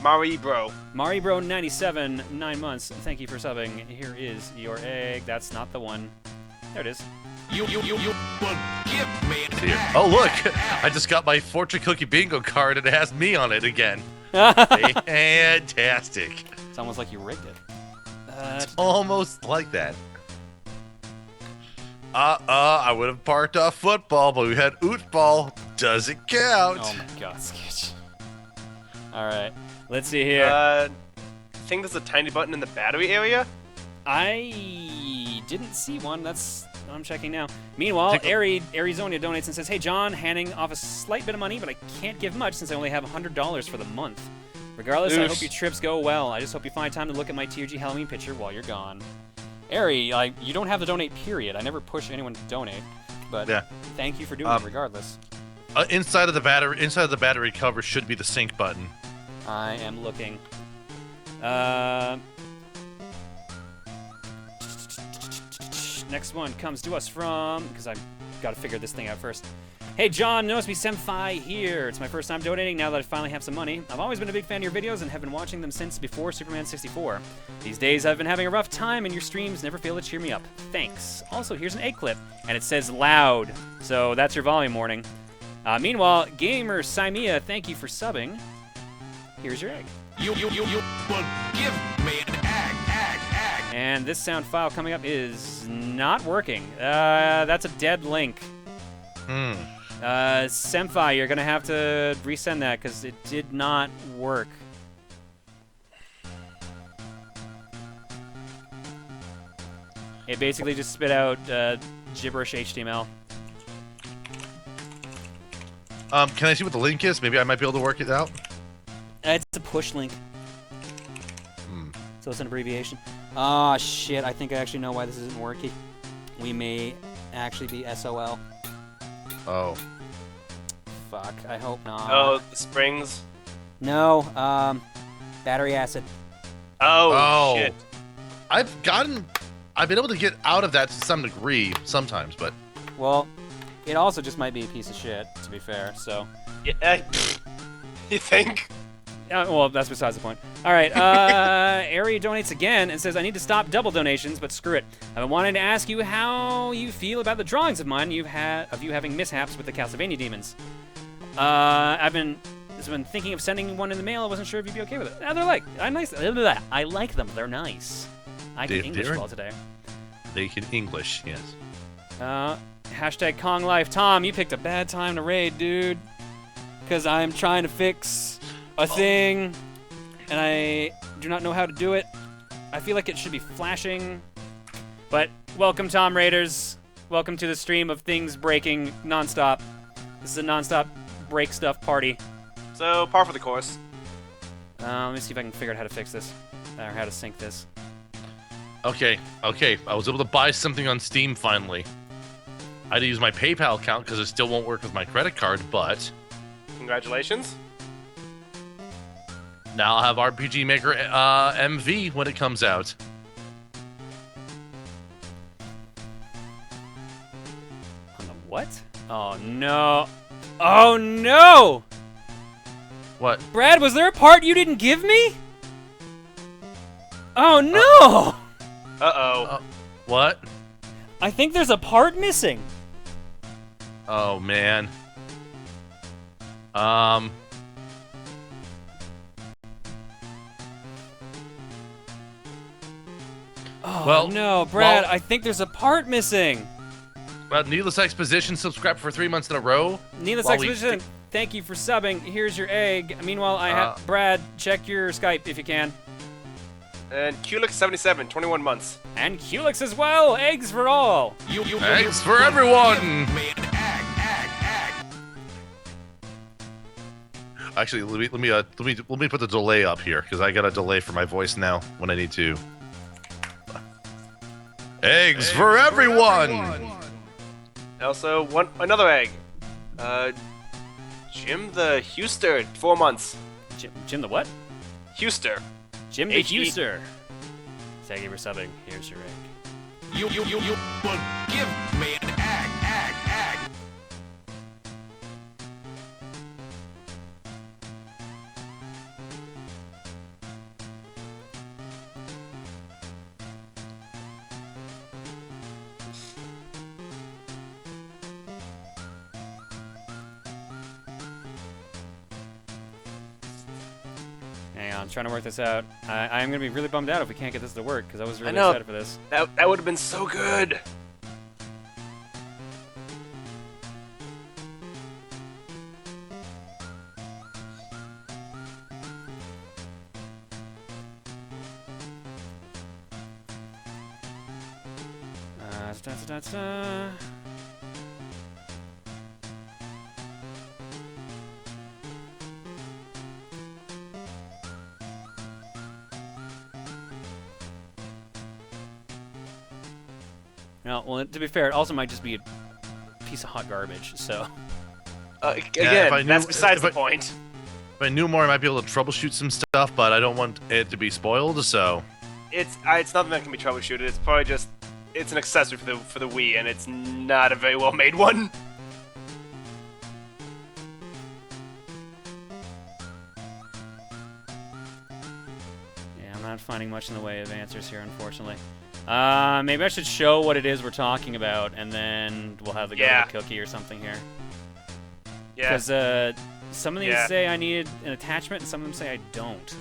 Maribro97, 9 months. Thank you for subbing. Here is your egg. That's not the one. There it is. You give me an egg. Oh, look. I just got my fortune cookie bingo card and it has me on it again. Fantastic. It's almost like you rigged it. It's almost like that. I would have parked off football, but we had ootball. Doesn't count. Oh my god, Sketch. Alright, let's see here. I think there's a tiny button in the battery area. I didn't see one. That's what I'm checking now. Meanwhile, Arizona donates and says, "Hey John, handing off a slight bit of money, but I can't give much since I only have $100 for the month. Regardless, I hope your trips go well. I just hope you find time to look at my TRG Halloween picture while you're gone." Ari, you don't have to donate, period. I never push anyone to donate, but thank you for doing it regardless. Inside of the battery cover should be the sync button. I am looking. Next one comes to us from, because I've got to figure this thing out first. "Hey John, notice me Senpai here. It's my first time donating now that I finally have some money. I've always been a big fan of your videos and have been watching them since before Superman 64. These days I've been having a rough time and your streams never fail to cheer me up. Thanks. Also, here's an egg clip, and it says loud, so that's your volume warning. Meanwhile, Gamer Simea, thank you for subbing. Here's your egg. You will give me an egg. And this sound file coming up is not working. That's a dead link. Senpai, you're gonna have to resend that because it did not work. It basically just spit out gibberish HTML. Can I see what the link is? Maybe I might be able to work it out. It's a push link. So it's an abbreviation. Ah, shit, I think I actually know why this isn't working. We may actually be SOL. Oh. Fuck, I hope not. Oh, the springs. No, battery acid. Oh, shit. I've been able to get out of that to some degree sometimes, but... Well, it also just might be a piece of shit, to be fair, so... Yeah, you think? Well, that's besides the point. Alright, Ari donates again and says, "I need to stop double donations, but screw it. I've been wanting to ask you how you feel about the drawings of mine of you having mishaps with the Castlevania demons. I've been thinking of sending one in the mail. I wasn't sure if you'd be okay with it." They're like, I like them. They're nice. I can English well today. They can English, yes. Hashtag Kong Life. Tom, you picked a bad time to raid, dude. Because I'm trying to fix a thing, and I do not know how to do it. I feel like it should be flashing. But welcome, Tom Raiders. Welcome to the stream of things breaking nonstop. This is a nonstop break stuff party. So, par for the course. Let me see if I can figure out how to fix this, or how to sync this. Okay. I was able to buy something on Steam finally. I had to use my PayPal account because it still won't work with my credit card, but... Congratulations. Now I'll have RPG Maker MV when it comes out. On the what? Oh, no. Oh, no! What? Brad, was there a part you didn't give me? Oh, no! Uh-oh. What? I think there's a part missing. Oh, man. Oh, well, no, Brad, I think there's a part missing. Well, Needless Exposition subscribed for 3 months in a row. Needless Exposition, thank you for subbing. Here's your egg. Meanwhile, I have... Brad, check your Skype if you can. And Culix77, 21 months. And Culix as well. Eggs for all. Eggs for everyone. Actually, let me put the delay up here because I got a delay for my voice now when I need to. Eggs for everyone. Also, another egg. Jim the Huster, 4 months. Jim the what? Huster. Jim the Huster. Thank you for subbing. Here's your egg. You give me an egg. on, I'm trying to work this out. I'm gonna be really bummed out if we can't get this to work, because I was really know. excited for this. That would have been so good. Da-da-da-da. No, well, to be fair, it also might just be a piece of hot garbage, so... Again, that's besides the point. If I knew more, I might be able to troubleshoot some stuff, but I don't want it to be spoiled, so... It's nothing that can be troubleshooted. It's probably just... It's an accessory for the Wii, and it's not a very well-made one. Yeah, I'm not finding much in the way of answers here, unfortunately. Maybe I should show what it is we're talking about, and then we'll have the go to the cookie or something here. Yeah. Because some of these say I need an attachment, and some of them say I don't.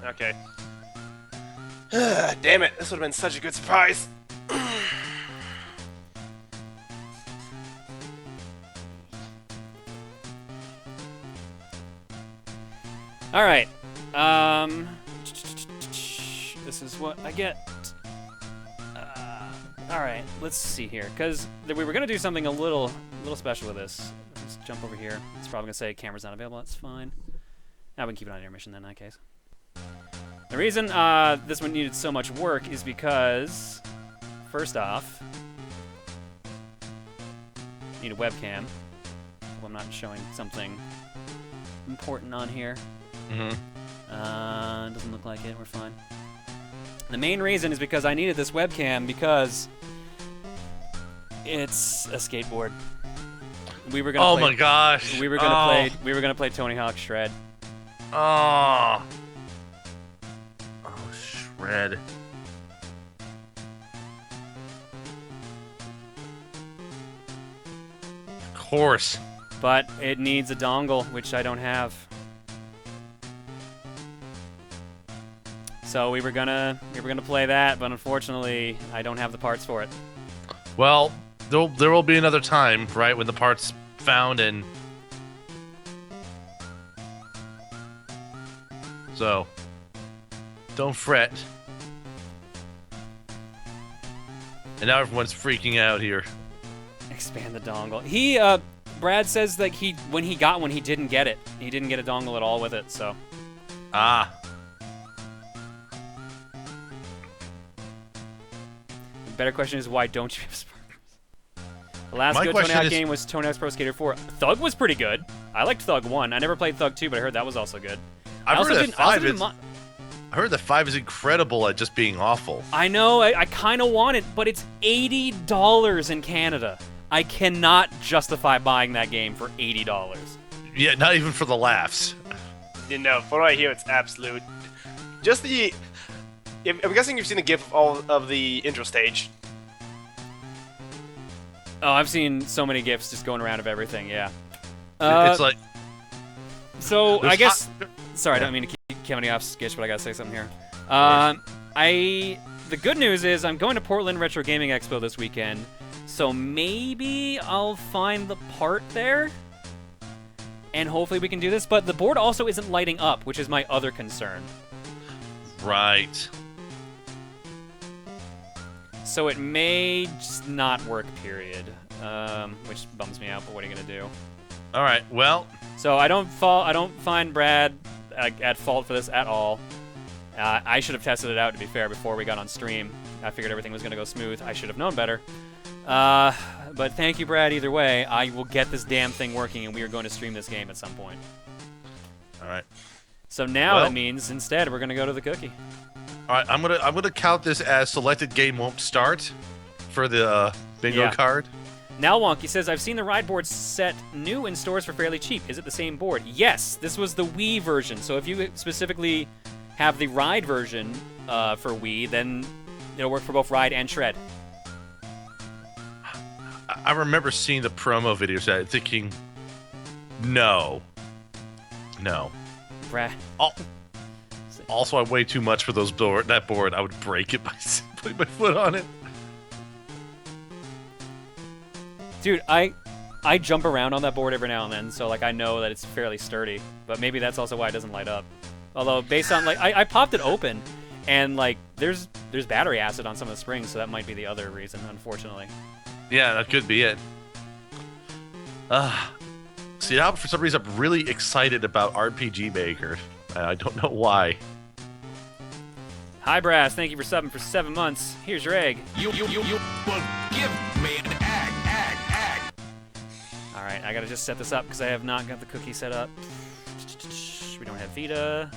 Okay. Damn it, this would have been such a good surprise. Alright. This is what I get. Alright, let's see here. Because we were going to do something a little special with this. Let's jump over here. It's probably going to say camera's not available. That's fine. Now we can keep it on intermission then, in that case. The reason this one needed so much work is because, first off, need a webcam. Hope I'm not showing something important on here. Doesn't look like it. We're fine. The main reason is because I needed this webcam because it's a skateboard. We were gonna. Oh play, my gosh! We were gonna play. We were gonna play Tony Hawk's Shred. Oh, Shred. Of course. But it needs a dongle, which I don't have. So we were gonna play that, but unfortunately, I don't have the parts for it. Well, there will be another time, right, when the part's found and... So, don't fret. And now everyone's freaking out here. Expand the dongle. Brad says that when he got one, he didn't get it. He didn't get a dongle at all with it, so. Ah. The better question is, why don't you have sparklers? The last good Tony Hawk game was Tony Hawk's Pro Skater 4. Thug was pretty good. I liked Thug 1. I never played Thug 2, but I heard that was also good. I heard that 5 is incredible at just being awful. I know, I kind of want it, but it's $80 in Canada. I cannot justify buying that game for $80. Yeah, not even for the laughs. You know, for what I hear, it's absolute. Just the... I'm guessing you've seen the GIF of all of the intro stage. Oh, I've seen so many GIFs just going around of everything, yeah. It's like... So, I guess... Sorry, I don't mean to keep coming off sketch, but I gotta say something here. The good news is I'm going to Portland Retro Gaming Expo this weekend, so maybe I'll find the part there, and hopefully we can do this, but the board also isn't lighting up, which is my other concern. Right. So it may just not work, period, which bums me out, but what are you gonna do? Alright, well... So I don't find Brad at fault for this at all. I should have tested it out, to be fair, before we got on stream. I figured everything was going to go smooth. I should have known better. But thank you, Brad, either way. I will get this damn thing working, and we are going to stream this game at some point. All right. So now that means, instead, we're going to go to the cookie. All right, I'm gonna count this as selected game won't start for the bingo card. Now Wonky says, I've seen the ride board set new in stores for fairly cheap. Is it the same board? Yes, this was the Wii version. So if you specifically have the ride version for Wii, then it'll work for both ride and shred. I remember seeing the promo videos and thinking, no. Brad. Also, I weigh too much for that board. I would break it by putting my foot on it. Dude, I jump around on that board every now and then, so like I know that it's fairly sturdy. But maybe that's also why it doesn't light up. Although based on like I popped it open, and like there's battery acid on some of the springs, so that might be the other reason, unfortunately. Yeah, that could be it. See, now for some reason I'm really excited about RPG Maker. I don't know why. Hi, Brass. Thank you for subbing for 7 months. Here's your egg. You forgive me an egg. All right, I gotta just set this up because I have not got the cookie set up. We don't have Vita.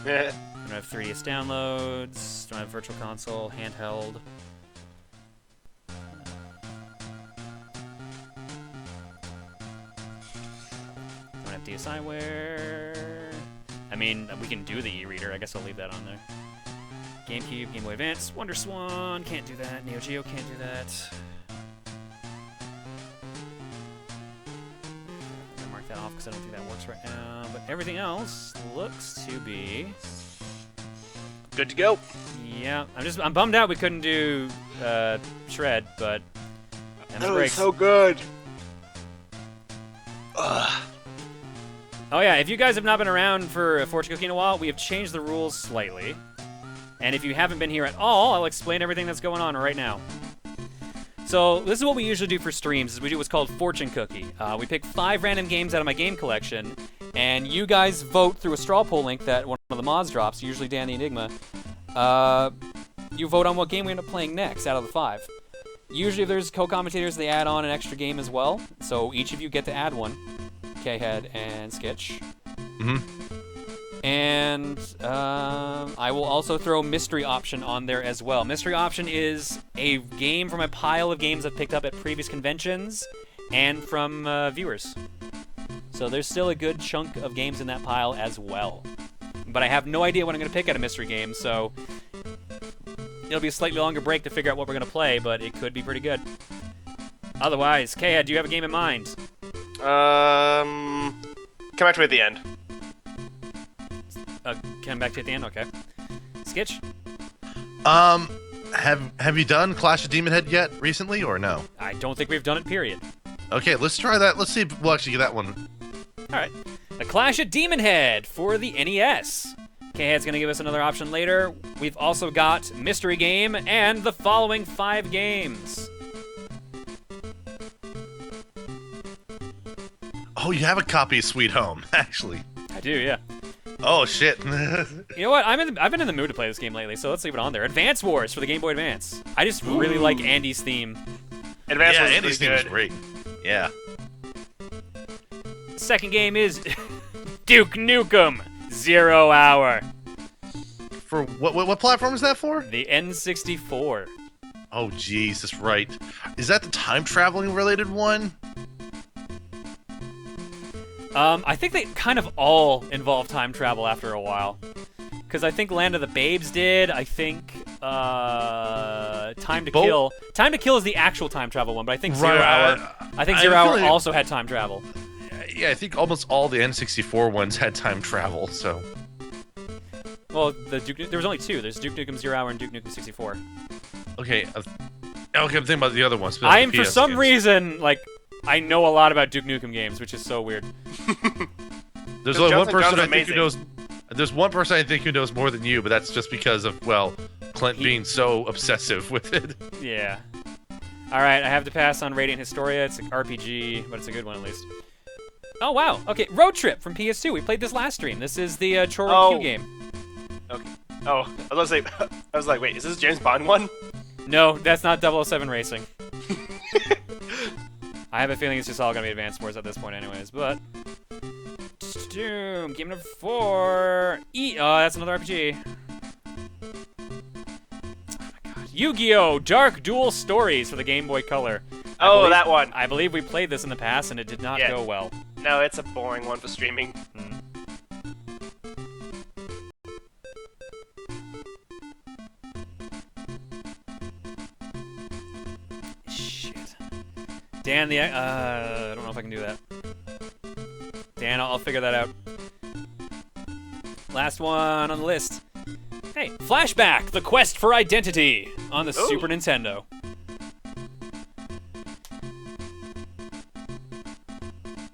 Yeah. We don't have 3DS downloads. Don't have Virtual Console, handheld. Don't have DSiWare. I mean, we can do the e-reader. I guess I'll leave that on there. GameCube, Game Boy Advance, Wonder Swan, can't do that. Neo Geo can't do that. I'm gonna mark that off because I don't think that works right now. But everything else looks to be Good to go. yeah. I'm bummed out we couldn't do Shred, but That was so good. Oh yeah, if you guys have not been around for Fortune Cookie in a while, we have changed the rules slightly. And if you haven't been here at all, I'll explain everything that's going on right now. So this is what we usually do for streams, is we do what's called Fortune Cookie. We pick 5 random games out of my game collection, and you guys vote through a straw poll link that one of the mods drops, usually Dan the Enigma. You vote on what game we end up playing next out of the 5. Usually if there's co-commentators, they add on an extra game as well. So each of you get to add one. K-Head and Skitch. Mm-hmm. And I will also throw Mystery Option on there as well. Mystery Option is a game from a pile of games I've picked up at previous conventions and from viewers. So there's still a good chunk of games in that pile as well. But I have no idea what I'm going to pick out of mystery games, so it'll be a slightly longer break to figure out what we're going to play, but it could be pretty good. Otherwise, K-Head, do you have a game in mind? Come back to me at the end. Come back to it at the end? Okay. Skitch? Have you done Clash of Demon Head yet recently, or no? I don't think we've done it, period. Okay, let's try that. Let's see if we'll actually get that one. Alright. A Clash of Demon Head for the NES. K-Head's gonna give us another option later. We've also got Mystery Game and the following 5 games. Oh, you have a copy of Sweet Home, actually. I do, yeah. Oh, shit. You know what? I've been in the mood to play this game lately, so let's leave it on there. Advance Wars for the Game Boy Advance. I just really like Andy's theme. Advance yeah, was Andy's pretty theme is good. great. Yeah. Second game is Duke Nukem 0 Hour. For what platform is that for? The N64. Oh, jeez, that's right. Is that the time traveling related one? I think they kind of all involve time travel after a while. Because I think Land of the Babes did. I think Time to Kill. Time to Kill is the actual time travel one, but I think Zero Hour. I think Zero Hour also had time travel. Yeah, I think almost all the N64 ones had time travel. So. Well, there was only 2. There's Duke Nukem 0 Hour and Duke Nukem 64. Okay. Okay, I'm thinking about the other ones. I'm for some reason like. I know a lot about Duke Nukem games, which is so weird. There's only one person I think who knows. There's one person I think who knows more than you, but that's just because of Clint being so obsessive with it. Yeah. All right, I have to pass on Radiant Historia. It's an RPG, but it's a good one at least. Oh wow. Okay, Road Trip from PS2. We played this last stream. This is the Choro Q game. Okay. Oh, I was gonna say. I was like, wait, is this James Bond one? No, that's not 007 Racing. I have a feeling it's just all gonna be Advance Wars at this point, anyways. But Doom, game number 4. Oh, that's another RPG. Oh my god, Yu-Gi-Oh! Dark Duel Stories for the Game Boy Color. Oh, that one. I believe we played this in the past, and it did not go well. No, it's a boring one for streaming. Dan, I don't know if I can do that. Dan, I'll figure that out. Last one on the list. Hey, Flashback, The Quest for Identity on the Super Nintendo.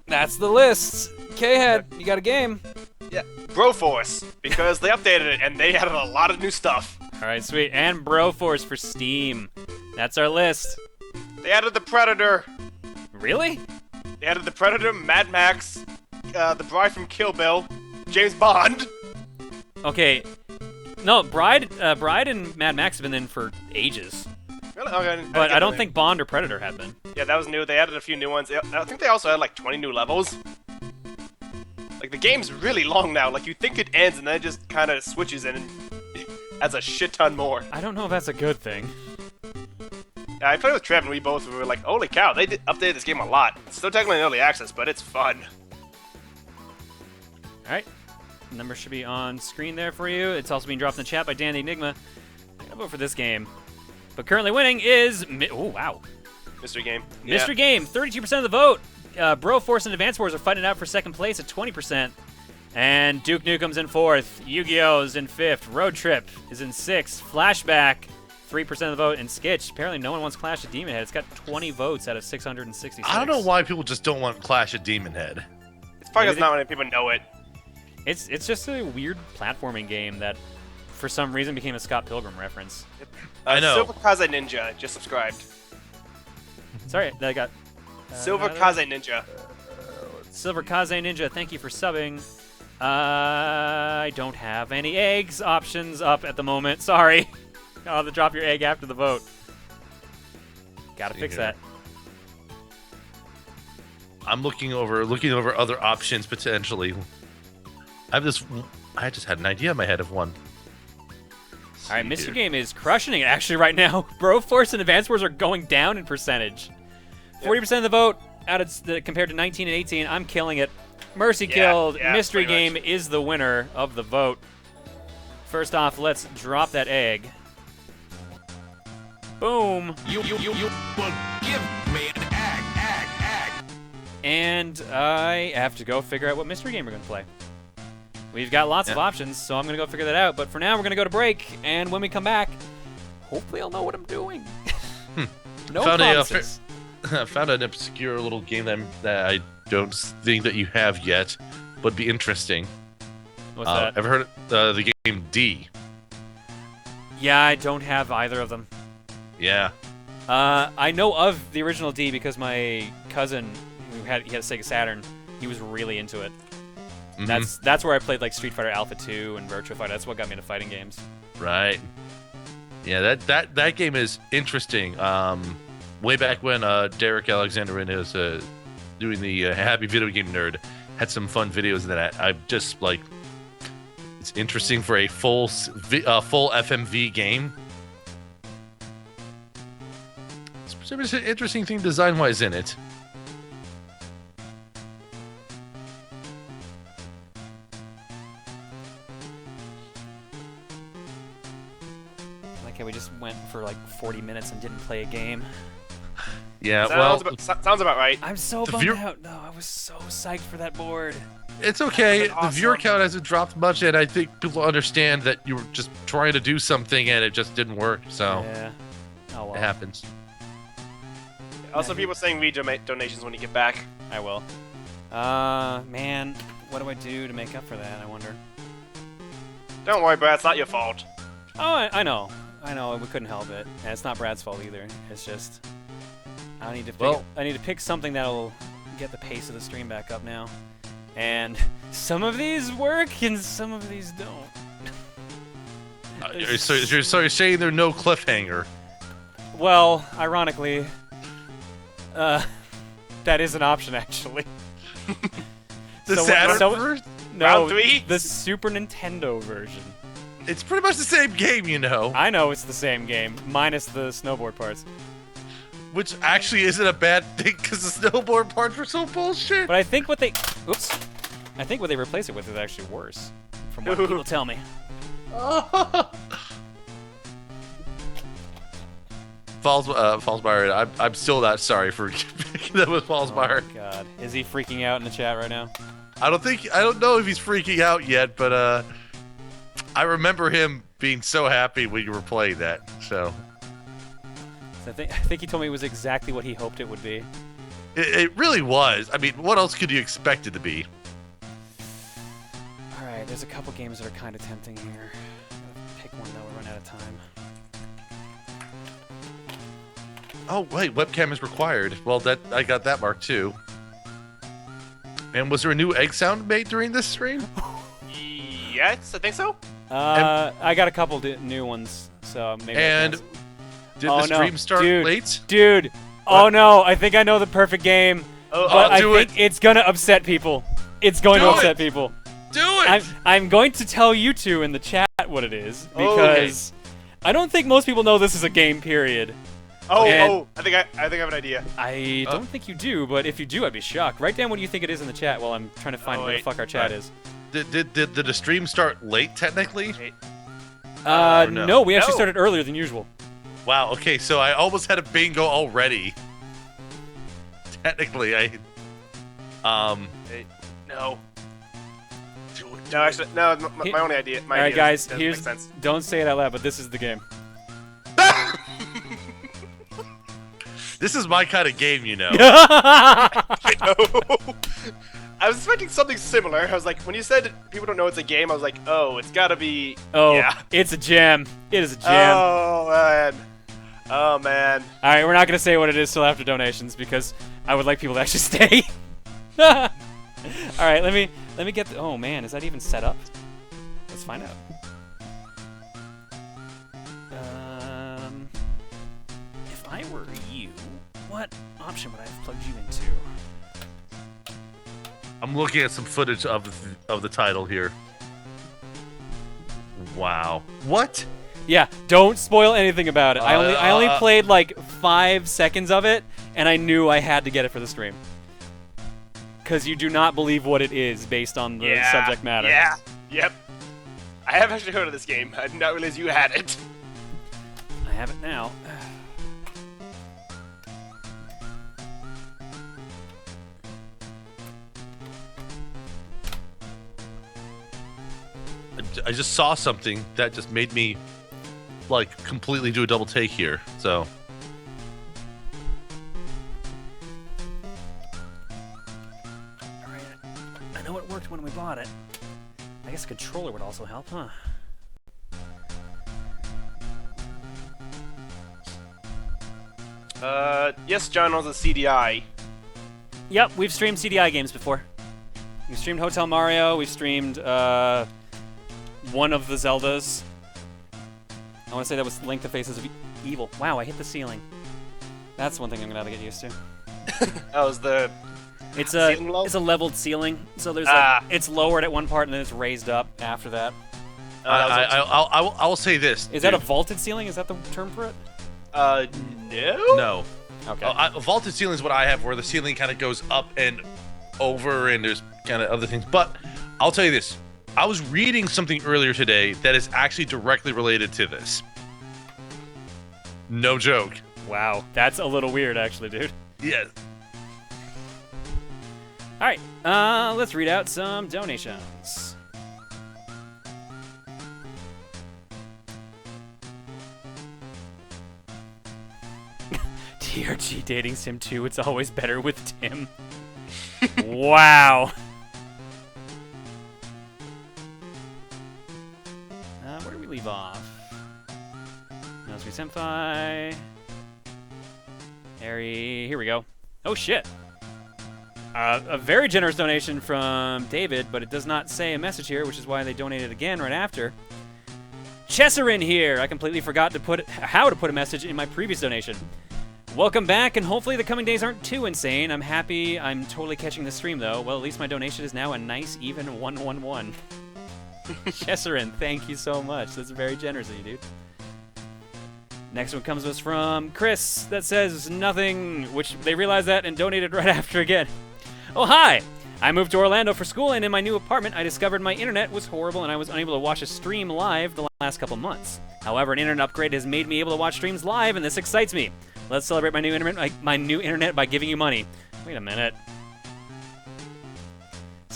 That's the list. K-Head, you got a game? Yeah, Broforce, because they updated it and they added a lot of new stuff. All right, sweet. And Broforce for Steam. That's our list. They added the Predator. Really? They added the Predator, Mad Max, the Bride from Kill Bill, James Bond. Okay. No, Bride and Mad Max have been in for ages. Really? Okay, But I don't think Bond or Predator have been. Yeah, that was new. They added a few new ones. I think they also had like 20 new levels. Like, the game's really long now. Like, you think it ends and then it just kind of switches and adds a shit ton more. I don't know if that's a good thing. I played with Trev and we both were like, holy cow, they updated this game a lot. It's still technically in early access, but it's fun. All right. Number should be on screen there for you. It's also being dropped in the chat by Dan the Enigma. I'm going to vote for this game. But currently winning is... Oh, wow. Mystery game. Mystery Game, 32% of the vote. Broforce and Advance Wars are fighting it out for second place at 20%. And Duke Nukem's in fourth. Yu-Gi-Oh's in fifth. Road Trip is in sixth. Flashback, 3% of the vote. And Skitch, apparently no one wants Clash of Demon Head. It's got 20 votes out of 666. I don't know why people just don't want Clash of Demon Head. It's probably because not many people know it. It's just a weird platforming game that, for some reason, became a Scott Pilgrim reference. I know. Silver Kaze Ninja just subscribed. Sorry, that got... Silver Kaze Ninja. Silver Kaze Ninja, thank you for subbing. I don't have any eggs options up at the moment. Sorry. I'll have to drop your egg after the vote. Gotta fix that. I'm looking over other options potentially. I just had an idea in my head of one. All right, Mr. Game is crushing it actually right now. Broforce and Advance Wars are going down in percentage. 40% of the vote out of compared to 19 and 18. I'm killing it. Mercy killed. Mystery Game is the winner of the vote. First off, let's drop that egg. Boom. You give me an egg. And I have to go figure out what mystery game we're going to play. We've got lots of options, so I'm going to go figure that out. But for now, we're going to go to break, and when we come back, hopefully I'll know what I'm doing. No promises. I found an obscure little game that I don't think that you have yet, but be interesting. What's that? Ever heard of the game D? Yeah, I don't have either of them. Yeah. I know of the original D because my cousin, he had a Sega Saturn, he was really into it. Mm-hmm. That's where I played like Street Fighter Alpha 2 and Virtua Fighter. That's what got me into fighting games. Right. Yeah, that game is interesting. Way back when Derek Alexander was doing the Happy Video Game Nerd, had some fun videos in that. I just like, it's interesting for a full FMV game. It's an interesting thing design-wise in it. Okay, we just went for like 40 minutes and didn't play a game. Yeah, sounds about right. I'm so bummed out. No, I was so psyched for that board. It's okay. Awesome. The viewer count hasn't dropped much, and I think people understand that you were just trying to do something and it just didn't work. So Yeah. Oh well. it happens. Also, people saying read donations when you get back. I will. Man, what do I do to make up for that? I wonder. Don't worry, Brad. It's not your fault. Oh, I know. We couldn't help it, and it's not Brad's fault either. It's just I need to pick something that'll get the pace of the stream back up now. And some of these work, and some of these don't. So you're saying there's no cliffhanger? Well, ironically, that is an option actually. The So- Saturn so- version? No, Round 3? the Super Nintendo version. It's pretty much the same game, you know. I know it's the same game, minus the snowboard parts. Which actually isn't a bad thing because the snowboard parts were so bullshit. But I think what they replace it with is actually worse, from what people tell me. Fallsbyre, I'm still not sorry for picking that with Fallsbyre. Oh God, is he freaking out in the chat right now? I don't know if he's freaking out yet, but I remember him being so happy when you were playing that. So I think he told me it was exactly what he hoped it would be. it really was. I mean, what else could you expect it to be? All right, there's a couple games that are kind of tempting here. Gotta pick one though. We're running out of time. Oh wait, webcam is required. Well, I got that mark too. And was there a new egg sound made during this stream? Yes, I think so. I got a couple new ones, so maybe. And did the stream start late? Dude, oh no! I think I know the perfect game, but I do think it's gonna upset people. It's going to upset people. Do it! I'm going to tell you two in the chat what it is because I don't think most people know this is a game. Period. I think I have an idea. I don't think you do, but if you do, I'd be shocked. Write down what you think it is in the chat while I'm trying to find where the fuck our chat is. Did the stream start late technically? No, we actually started earlier than usual. Wow. Okay, so I almost had a bingo already. Technically, No. No, actually, no. My only idea. All right, guys. Here's. Don't say it out loud, but this is the game. This is my kind of game, you know. I know. I was expecting something similar. I was like, when you said people don't know it's a game, I was like, oh, it's gotta be. Oh, yeah. It's a jam. It is a jam. Oh man. Oh man. All right, we're not gonna say what it is till after donations because I would like people to actually stay. All right, let me get. Oh man, is that even set up? Let's find out. If I were you, what option would I have plugged you into? I'm looking at some footage of the title here. Wow. What? Yeah, don't spoil anything about it. I only played like 5 seconds of it, and I knew I had to get it for the stream. Because you do not believe what it is based on the subject matter. Yeah. Yep. I have actually heard of this game. I did not realize you had it. I have it now. I just saw something that just made me like completely do a double take here. So Alright, I know it worked when we bought it. I guess a controller would also help, huh? Yes, John owns a CDI. Yep, we've streamed CDI games before. We've streamed Hotel Mario, we've streamed one of the Zeldas. I want to say that was Link: The Faces of Evil. Wow, I hit the ceiling. That's one thing I'm gonna have to get used to. That was the. It's ceiling low? a leveled ceiling, so there's like, it's lowered at one part and then it's raised up after that. I will say this. Is that a vaulted ceiling? Is that the term for it? No. No. Okay. A vaulted ceiling is what I have, where the ceiling kind of goes up and over, and there's kind of other things. But I'll tell you this. I was reading something earlier today that is actually directly related to this. No joke. Wow, that's a little weird, actually, dude. Yes. All right, let's read out some donations. TRG Dating Sim 2, it's always better with Tim. Wow. Where do we leave off? Nosby Senpai. Harry, here we go. Oh shit. A very generous donation from David, but it does not say a message here, which is why they donated again right after. Chesserin here. I completely forgot to how to put a message in my previous donation. Welcome back, and hopefully the coming days aren't too insane. I'm happy I'm totally catching the stream, though. Well, at least my donation is now a nice, even 111. Chesserin, thank you so much. That's very generous of you, dude. Next one comes to us from Chris that says nothing, which they realized that and donated right after again. Oh, hi! I moved to Orlando for school, and in my new apartment, I discovered my internet was horrible and I was unable to watch a stream live the last couple months. However, an internet upgrade has made me able to watch streams live, and this excites me. Let's celebrate my new internet by giving you money. Wait a minute.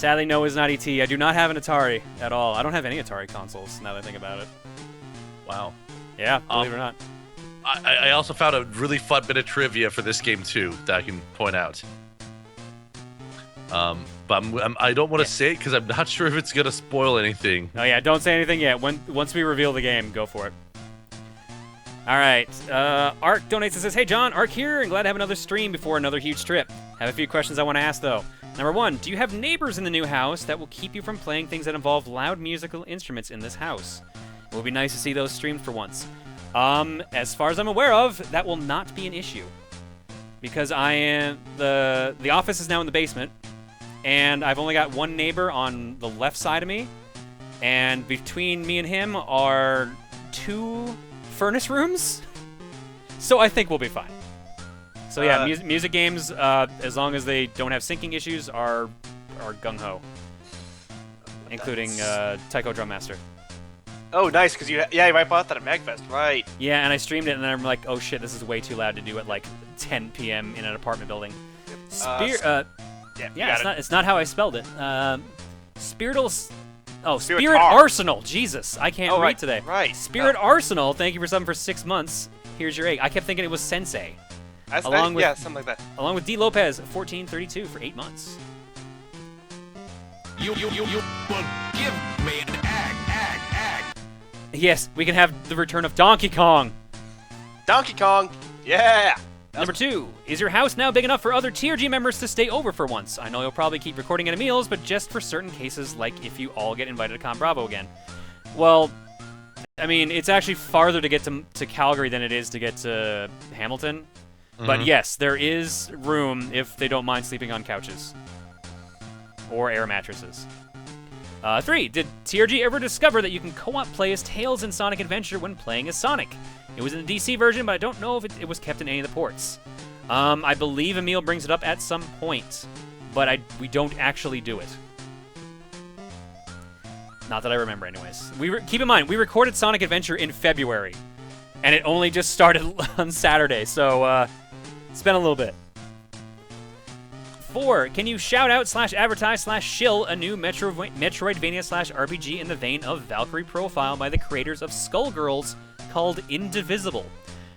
Sadly, no is not ET. I do not have an Atari at all. I don't have any Atari consoles, now that I think about it. Wow. Yeah, believe it or not. I also found a really fun bit of trivia for this game too that I can point out. But I don't want to say it because I'm not sure if it's gonna spoil anything. Oh yeah, don't say anything yet. Once we reveal the game, go for it. All right. Ark donates and says, "Hey John, Ark here, and glad to have another stream before another huge trip. Have a few questions I want to ask though. Number 1, do you have neighbors in the new house that will keep you from playing things that involve loud musical instruments in this house? It will be nice to see those streamed for once. As far as I'm aware of, that will not be an issue. Because the office is now in the basement, and I've only got one neighbor on the left side of me, and between me and him are 2 furnace rooms, so I think we'll be fine. So yeah, music games, as long as they don't have syncing issues, are gung-ho. Including Taiko Drum Master. Oh, nice, because you bought that at MagFest, right? Yeah, and I streamed it, and then I'm like, oh shit, this is way too loud to do at like 10 p.m. in an apartment building. It's not how I spelled it. Spirit Arsenal. Jesus, I can't read today. Right. Spirit Arsenal. Thank you for something for 6 months. Here's your egg. I kept thinking it was Sensei. Something like that. Along with D Lopez, 1432 for 8 months. You forgive me and act. Yes, we can have the return of Donkey Kong. Donkey Kong. Yeah. Number 2, is your house now big enough for other TRG members to stay over for once? I know you'll probably keep recording at meals, but just for certain cases, like if you all get invited to Con Bravo again. Well, I mean, it's actually farther to get to Calgary than it is to get to Hamilton. Mm-hmm. But yes, there is room if they don't mind sleeping on couches. Or air mattresses. 3, did TRG ever discover that you can co-op play as Tails in Sonic Adventure when playing as Sonic? It was in the DC version, but I don't know if it was kept in any of the ports. I believe Emil brings it up at some point, but we don't actually do it. Not that I remember, anyways. Keep in mind, we recorded Sonic Adventure in February, and it only just started on Saturday, so it's been a little bit. 4, can you shout out / advertise / shill a new Metroidvania / RPG in the vein of Valkyrie Profile by the creators of Skullgirls called Indivisible?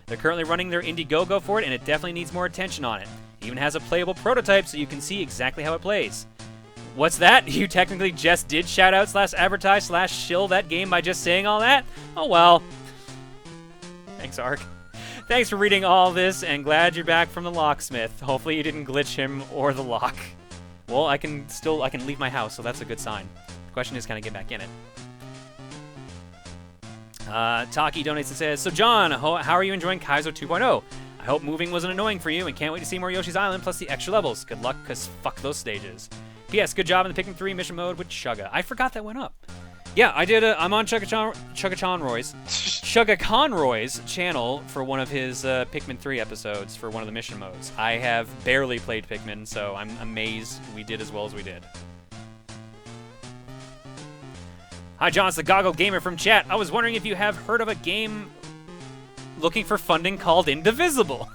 They're currently running their Indiegogo for it, and it definitely needs more attention on it. It even has a playable prototype so you can see exactly how it plays. What's that? You technically just did shout out / advertise / shill that game by just saying all that? Oh well. Thanks, Ark. Thanks for reading all this, and glad you're back from the locksmith. Hopefully you didn't glitch him or the lock. Well, I can leave my house, so that's a good sign. The question is, can I get back in it? Taki donates and says, so John, how are you enjoying Kaizo 2.0? I hope moving wasn't annoying for you, and can't wait to see more Yoshi's Island plus the extra levels. Good luck, cause fuck those stages. P.S. Good job in the Pikmin 3 mission mode with Chugga. I forgot that went up. Yeah, I did. I'm on Chugga Conroy's channel for one of his Pikmin 3 episodes for one of the mission modes. I have barely played Pikmin, so I'm amazed we did as well as we did. Hi, John. It's the Goggle Gamer from chat. I was wondering if you have heard of a game looking for funding called Indivisible.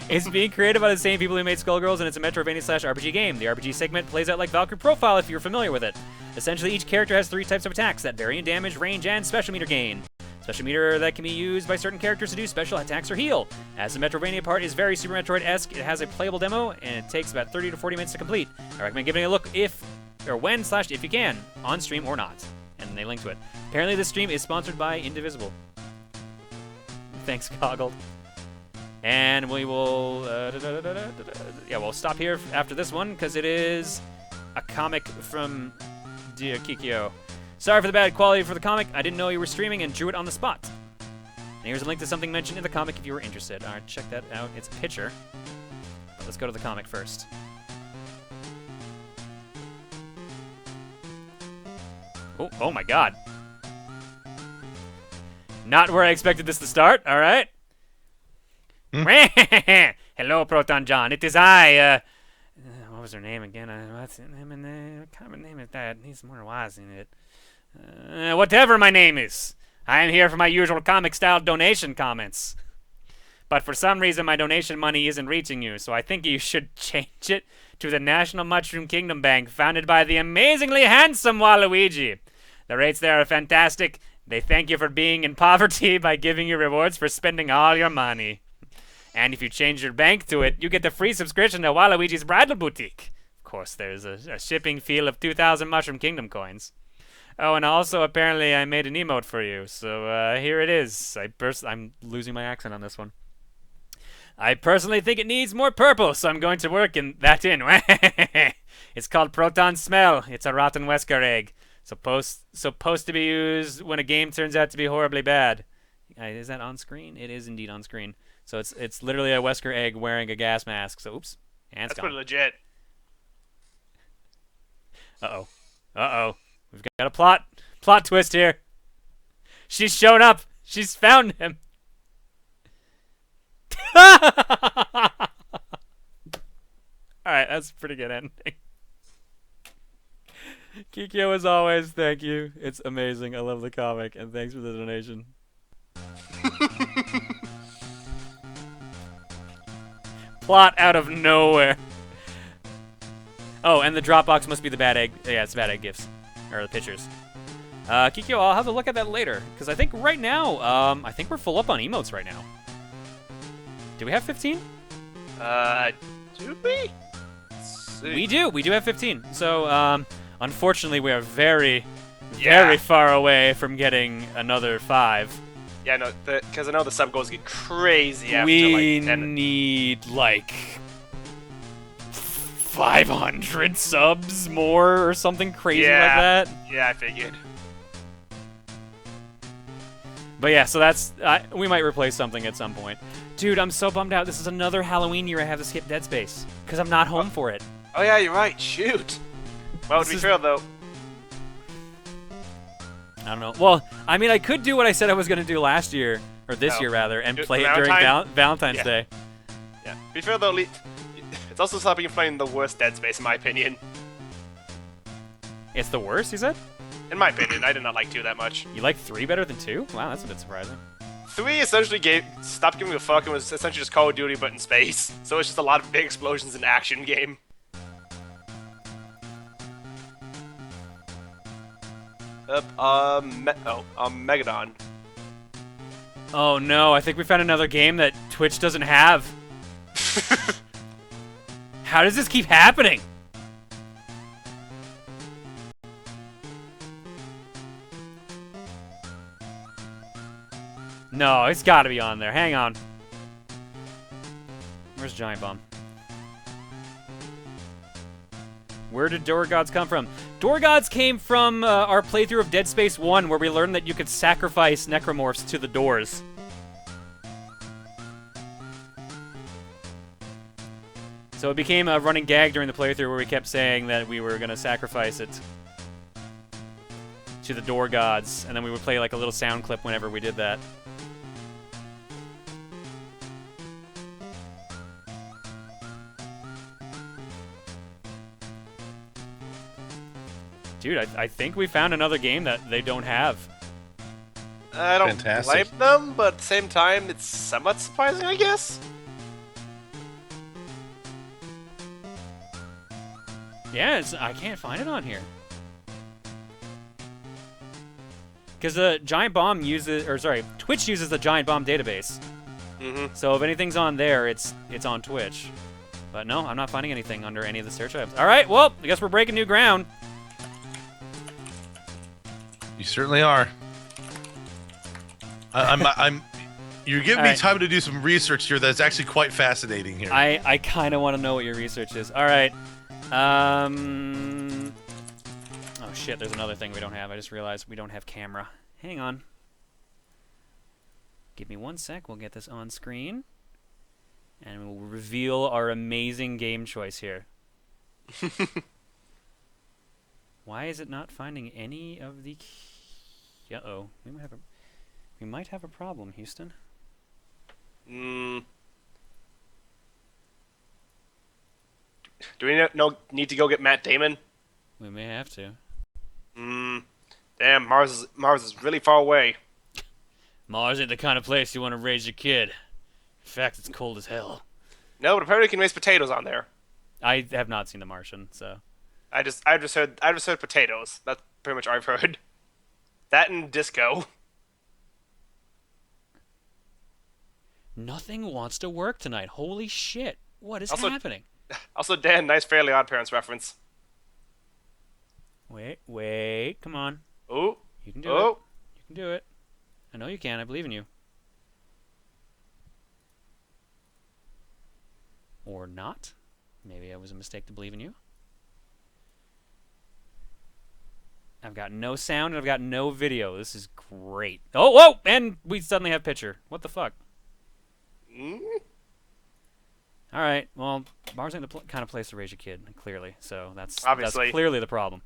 It's being created by the same people who made Skullgirls, and it's a Metroidvania / RPG game. The RPG segment plays out like Valkyrie Profile if you're familiar with it. Essentially, each character has 3 types of attacks that vary in damage, range, and special meter gain. Special meter that can be used by certain characters to do special attacks or heal. As the Metroidvania part is very Super Metroid-esque, it has a playable demo, and it takes about 30 to 40 minutes to complete. I recommend giving it a look if you can, on stream or not. And they link to it. Apparently, this stream is sponsored by Indivisible. Thanks, Goggled. And we will, we'll stop here after this one, because it is a comic from Dear Kikyo. Sorry for the bad quality for the comic. I didn't know you were streaming and drew it on the spot. And here's a link to something mentioned in the comic if you were interested. All right, check that out. It's a picture. But let's go to the comic first. Oh my god. Not where I expected this to start, all right? Hello, Proton John. It is I, what was her name again? What's her name? What kind of name is that? Needs more Y's in it. Whatever my name is. I am here for my usual comic-style donation comments. But for some reason, my donation money isn't reaching you, so I think you should change it to the National Mushroom Kingdom Bank, founded by the amazingly handsome Waluigi. The rates there are fantastic. They thank you for being in poverty by giving you rewards for spending all your money. And if you change your bank to it, you get the free subscription to Waluigi's Bridal Boutique. Of course, there's a shipping fee of 2,000 Mushroom Kingdom coins. Oh, and also, apparently, I made an emote for you, so here it is. I'm losing my accent on this one. I personally think it needs more purple, so I'm going to work that in. It's called Proton Smell. It's a rotten Wesker egg. Supposed to be used when a game turns out to be horribly bad. Is that on screen? It is indeed on screen. So it's literally a Wesker egg wearing a gas mask. So oops, and That's pretty legit. Uh-oh. We've got a plot twist here. She's shown up. She's found him. Alright, that's a pretty good ending. Kikyo, as always, thank you. It's amazing. I love the comic, and thanks for the donation. Plot out of nowhere. Oh, and the Dropbox must be the bad egg. Yeah, it's bad egg gifts. Or the pictures. Kikyo, I'll have a look at that later. Because I think right now, I think we're full up on emotes right now. Do we have 15? Do we? Let's see. We do. We do have 15. So, unfortunately, we are very far away from getting another 5. Yeah, no, because I know the sub goals get crazy after We like 10. need, like, 500 subs more or something crazy like that. Yeah, I figured. But yeah, so that's... we might replace something at some point. Dude, I'm so bummed out. This is another Halloween year I have to skip Dead Space. Because I'm not home for it. Oh yeah, you're right. Shoot. Well, to be fair though. I don't know. Well, I mean, I could do what I said I was going to do last year, or this year rather, and play it during Valentine's Day. Yeah. To be fair though, it's also stopping you playing the worst Dead Space in my opinion. It's the worst, you said? In my opinion, I did not like 2 that much. You like 3 better than 2? Wow, that's a bit surprising. 3 essentially stopped giving a fuck and was essentially just Call of Duty but in space. So it's just a lot of big explosions and action game. Megadon. Oh no, I think we found another game that Twitch doesn't have. How does this keep happening? No, it's gotta be on there. Hang on. Where's Giant Bomb? Where did Door Gods come from? Door Gods came from our playthrough of Dead Space 1, where we learned that you could sacrifice necromorphs to the doors. So it became a running gag during the playthrough where we kept saying that we were going to sacrifice it to the Door Gods, and then we would play like a little sound clip whenever we did that. Dude, I think we found another game that they don't have. I don't Fantastic. blame them, but at the same time, it's somewhat surprising, I guess. Yeah, I can't find it on here. Because the Giant Bomb uses, or sorry, Twitch uses the Giant Bomb database. Mm-hmm. So if anything's on there, it's on Twitch. But no, I'm not finding anything under any of the search items. All right, well, I guess we're breaking new ground. You certainly are. You're giving me time to do some research here that's actually quite fascinating here. I kind of want to know what your research is. All right. Oh shit, there's another thing we don't have. I just realized we don't have camera. Hang on. Give me 1 sec. We'll get this on screen. And we'll reveal our amazing game choice here. Why is it not finding any of the... Uh-oh. We might have a problem, Houston. Do we need to go get Matt Damon? We may have to. Damn, Mars is really far away. Mars ain't the kind of place you want to raise your kid. In fact, it's cold as hell. No, but apparently you can raise potatoes on there. I have not seen The Martian, so. I just heard potatoes. That's pretty much all I've heard. That and disco. Nothing wants to work tonight. Holy shit. What is Also- happening? Also, Dan, nice Fairly Odd Parents reference. Wait. Come on. Oh, You can do it. You can do it. I know you can. I believe in you. Or not. Maybe it was a mistake to believe in you. I've got no sound and I've got no video. This is great. Oh, whoa! And we suddenly have picture. What the fuck? All right. Well, bars ain't the kind of place to raise your kid, clearly. So that's Obviously. clearly the problem.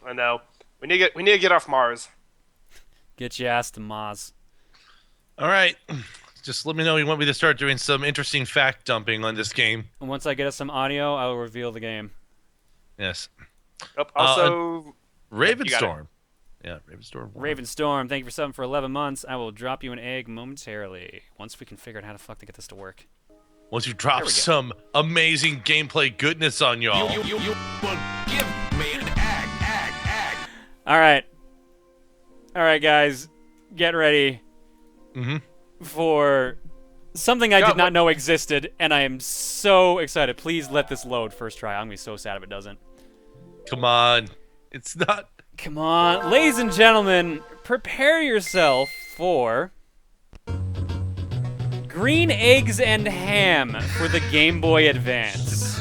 I know. We need to get off Mars. Get your ass to Maz. All right. Just let me know you want me to start doing some interesting fact dumping on this game. And once I get us some audio, I will reveal the game. Yes. Oh, also, Ravenstorm. Yeah, Ravenstorm. Ravenstorm, thank you for subbing for 11 months. I will drop you an egg momentarily once we can figure out how the fuck to get this to work. Once you drop some amazing gameplay goodness on y'all. You will give me an egg. All right, guys, get ready for something I did not know existed, and I am so excited. Please let this load first try. I'm gonna be so sad if it doesn't. Come on. It's not. Come on, ladies and gentlemen, prepare yourself for Green Eggs and Ham for the Game Boy Advance.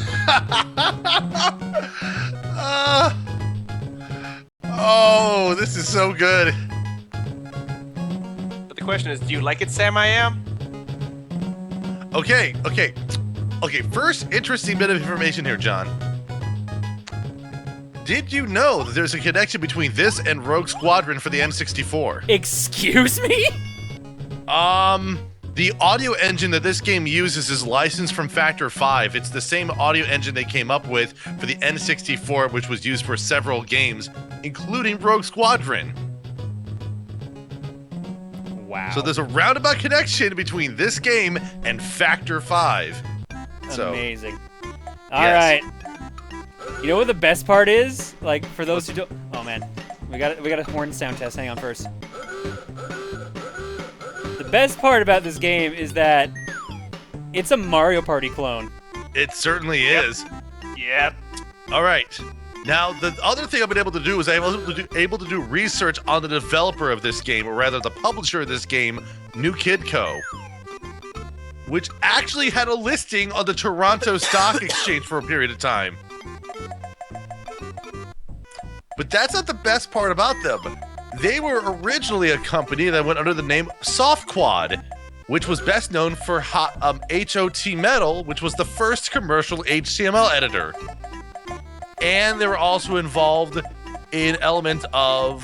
Oh, this is so good. but the question is, do you like it, Sam? I am. Okay. First, interesting bit of information here, John. Did you know that there's a connection between this and Rogue Squadron for the N64? Excuse me? The audio engine that this game uses is licensed from Factor 5. It's the same audio engine they came up with for the N64, which was used for several games, including Rogue Squadron. Wow. So there's a roundabout connection between this game and Factor 5. Amazing. All right. You know what the best part is? Like, for those who don't... Oh, man. We got a horn sound test. Hang on first. The best part about this game is that it's a Mario Party clone. It certainly is. Yep. All right. Now, the other thing I've been able to do is I was able to do research on the developer of this game, or rather the publisher of this game, New Kid Co., which actually had a listing on the Toronto Stock Exchange for a period of time. But that's not the best part about them. They were originally a company that went under the name Softquad, which was best known for HOT Metal, which was the first commercial HTML editor. And they were also involved in elements of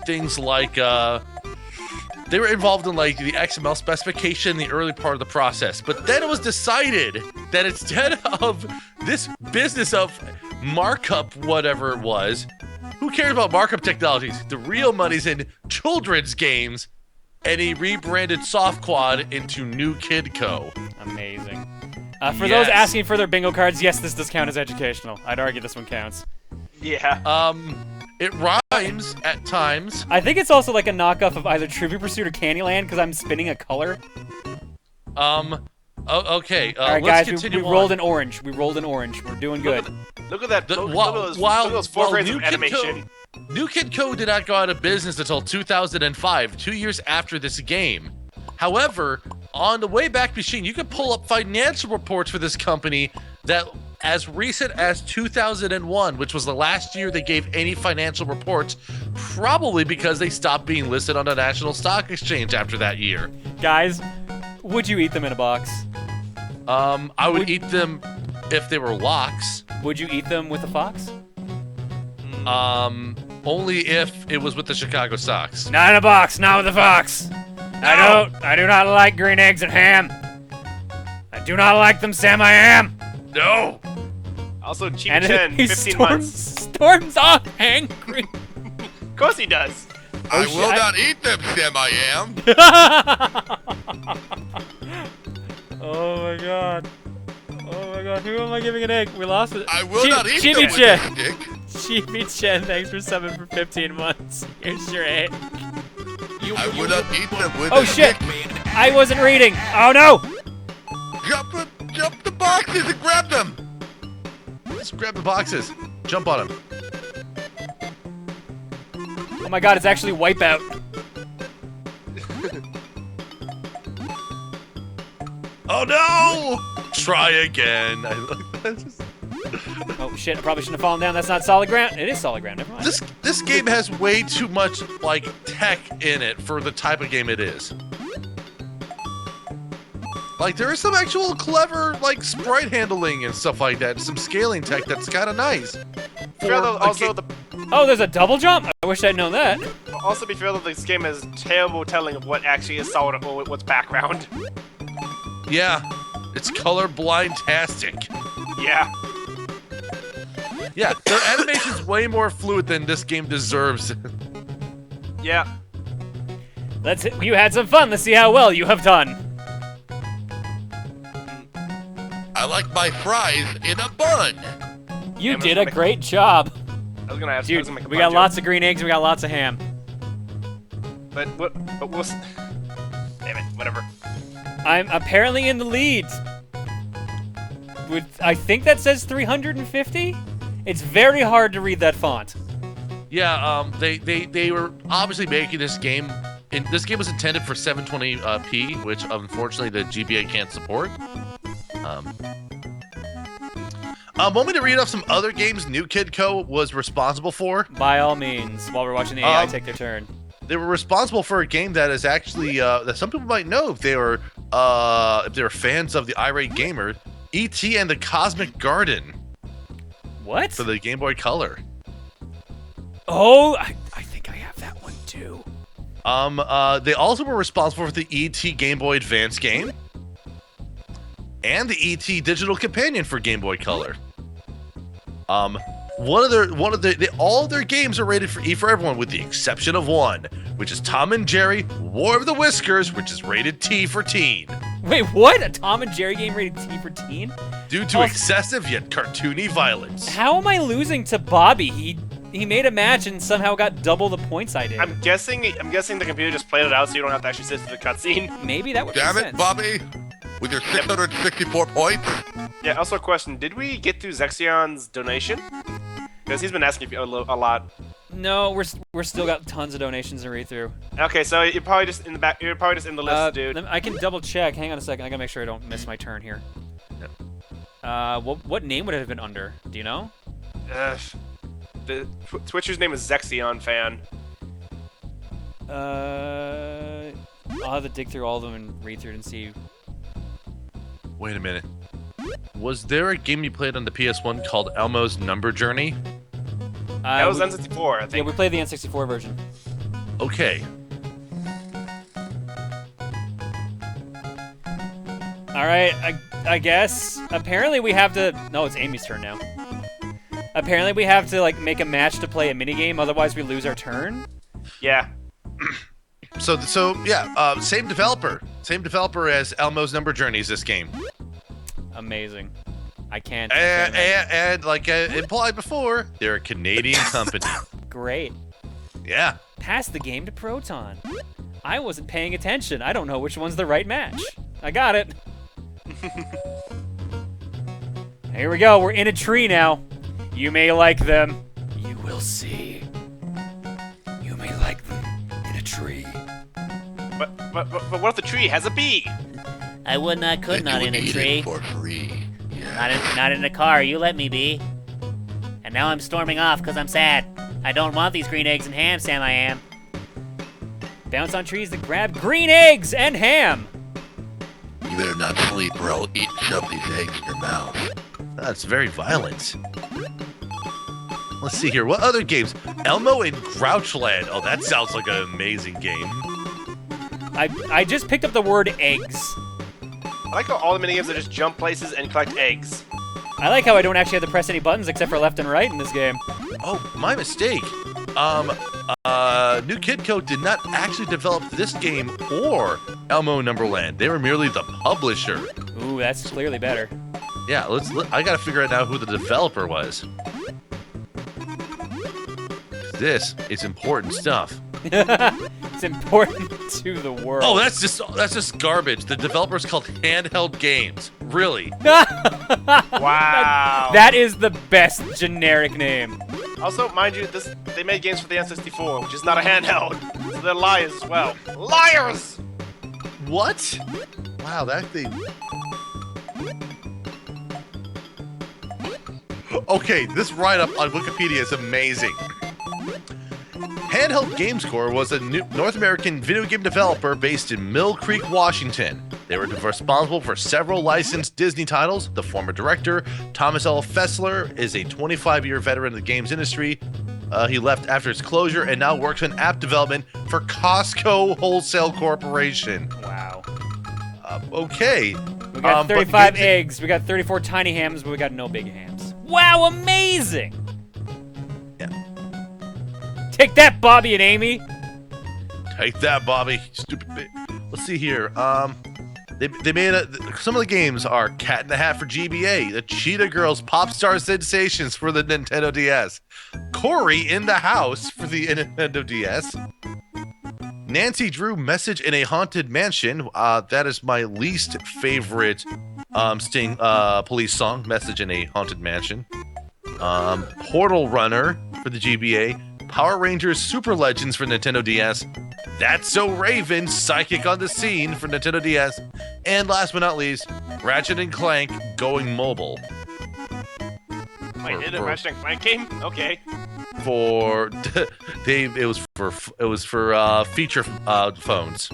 things like, they were involved in like the XML specification, the early part of the process. But then it was decided that instead of this business of markup, whatever it was, who cares about markup technologies? The real money's in children's games, and he rebranded Softquad into New Kid Co. Amazing. For those asking for their bingo cards, yes, this does count as educational. I'd argue this one counts. Yeah. It rhymes at times. I think it's also like a knockoff of either Trivia Pursuit or Candyland, because I'm spinning a color. Okay. All right, let's guys, continue we rolled on. an orange. We rolled an orange. We're doing good. Look at that. Look at those four frames of animation. New Kid Co. did not go out of business until 2005, 2 years after this game. However, on the Wayback Machine, you can pull up financial reports for this company that as recent as 2001, which was the last year they gave any financial reports, probably because they stopped being listed on the National Stock Exchange after that year. Guys, would you eat them in a box? I would eat them if they were locks. Would you eat them with a fox? Only if it was with the Chicago Sox. Not in a box, not with a fox. I do not like green eggs and ham. I do not like them, Sam. I am. No. Also, Cheap And Chen, he 15 months. storms off angry. Of course he does. I will not eat them, Sam. I am. god. Oh my god, who am I giving an egg? We lost it. I will not eat them with Chibi-chan. a stick. Chibi-chan, thanks for subbing for 15 months. Here's your egg. I will not eat them with Oh a shit! stick. I wasn't reading! Oh no! Jump the boxes and grab them. Just grab the boxes. Jump on them. Oh my god, it's actually Wipeout. Oh no! Try again. Oh shit, I probably shouldn't have fallen down. That's not solid ground. It is solid ground, never mind. This game has way too much like tech in it for the type of game it is. Like there is some actual clever like sprite handling and stuff like that, some scaling tech that's kind of nice. Oh, there's a double jump? I wish I'd known that. Also be fair that this game has terrible telling of what actually is solid or what's background. Yeah, it's color blind-tastic. Yeah. Yeah, their animation's way more fluid than this game deserves. Yeah. You had some fun. Let's see how well you have done. I like my fries in a bun. You Hammer's did gonna a make- great job. I was gonna ask. Dude, we got lots of green eggs and we got lots of ham. But we'll. Damn it. Whatever. I'm apparently in the lead. With, I think that says 350? It's very hard to read that font. Yeah, they were obviously making this game. And this game was intended for 720p, which unfortunately the GBA can't support. Want me to read off some other games New Kid Co. was responsible for? By all means, while we're watching the AI take their turn. They were responsible for a game that is actually that some people might know if they were fans of the Irate Gamer, E.T. and the Cosmic Garden What? for the Game Boy Color. Oh, I think I have that one too. They also were responsible for the E.T. Game Boy Advance game and the E.T. Digital Companion for Game Boy Color. All of their games are rated for E for everyone, with the exception of one, which is Tom and Jerry War of the Whiskers, which is rated T for teen, Wait, what? A Tom and Jerry game rated T for teen? due to excessive yet cartoony violence. How am I losing to Bobby? He made a match and somehow got double the points I did. I'm guessing the computer just played it out so you don't have to actually sit through the cutscene. Maybe that would Damn make it, sense. Bobby. With your 664 points. Yeah. Also, a question: did we get through Zexion's donation? Because he's been asking a lot. No, we're still got tons of donations to read through. Okay, so you're probably just in the back. You're probably just in the list, dude. I can double check. Hang on a second. I gotta make sure I don't miss my turn here. What name would it have been under? Do you know? The Twitcher's name is Zexion Fan. I'll have to dig through all of them and read through it and see. Wait a minute. Was there a game you played on the PS1 called Elmo's Number Journey? That was N64, I Yeah, think. we played the N64 version. Okay. All right, I guess. Apparently we have to. No, it's Amy's turn now. Apparently we have to like make a match to play a minigame, otherwise we lose our turn. Yeah. So yeah, same developer as Elmo's Number Journey is this game. Amazing. I can't. And like implied before, they're a Canadian company. Great. Yeah. Pass the game to Proton. I wasn't paying attention. I don't know which one's the right match. I got it. Here we go. We're in a tree now. You may like them. You will see. You may like them in a tree. But what if the tree has a bee? I would not, could And not you in would a eat tree. it for free. Yeah. Not in a car. You let me be. And now I'm storming off because I'm sad. I don't want these green eggs and ham, Sam. I am. Bounce on trees to grab green eggs and ham. You better not sleep or I'll shove these eggs in your mouth. That's very violent. Let's see here. What other games? Elmo and Grouchland. Oh, that sounds like an amazing game. I just picked up the word eggs. I like how all the minigames are just jump places and collect eggs. I like how I don't actually have to press any buttons except for left and right in this game. Oh, my mistake. New Kid Co. did not actually develop this game or Elmo Numberland. They were merely the publisher. Ooh, that's clearly better. Yeah, I gotta figure out now who the developer was. This is important stuff. It's important to the world. Oh, that's just garbage. The developer's called Handheld Games. Really? Wow. That is the best generic name. Also, mind you, they made games for the N64, which is not a handheld. So they're liars as well. Liars! What? Wow, that thing. Okay, this write-up on Wikipedia is amazing. Handheld GameScore was a North American video game developer based in Mill Creek, Washington. They were responsible for several licensed Disney titles. The former director, Thomas L. Fessler, is a 25-year veteran of the games industry. He left after its closure and now works in app development for Costco Wholesale Corporation. Wow. Okay. We got 35 eggs, we got 34 tiny hams, but we got no big hams. Wow, amazing! Yeah. Take that, Bobby and Amy! Take that, Bobby. Stupid bitch. Let's see here. They made some of the games are Cat in the Hat for GBA, the Cheetah Girls Pop Star Sensations for the Nintendo DS, Cory in the House for the Nintendo DS, Nancy Drew Message in a Haunted Mansion. That is my least favorite Sting police song, Message in a Haunted Mansion. Portal Runner for the GBA, Power Rangers Super Legends for Nintendo DS, That's So Raven Psychic on the Scene for Nintendo DS, and last but not least, Ratchet and Clank Going Mobile. Wait, did a Ratchet and Clank game? Okay. It was for feature phones.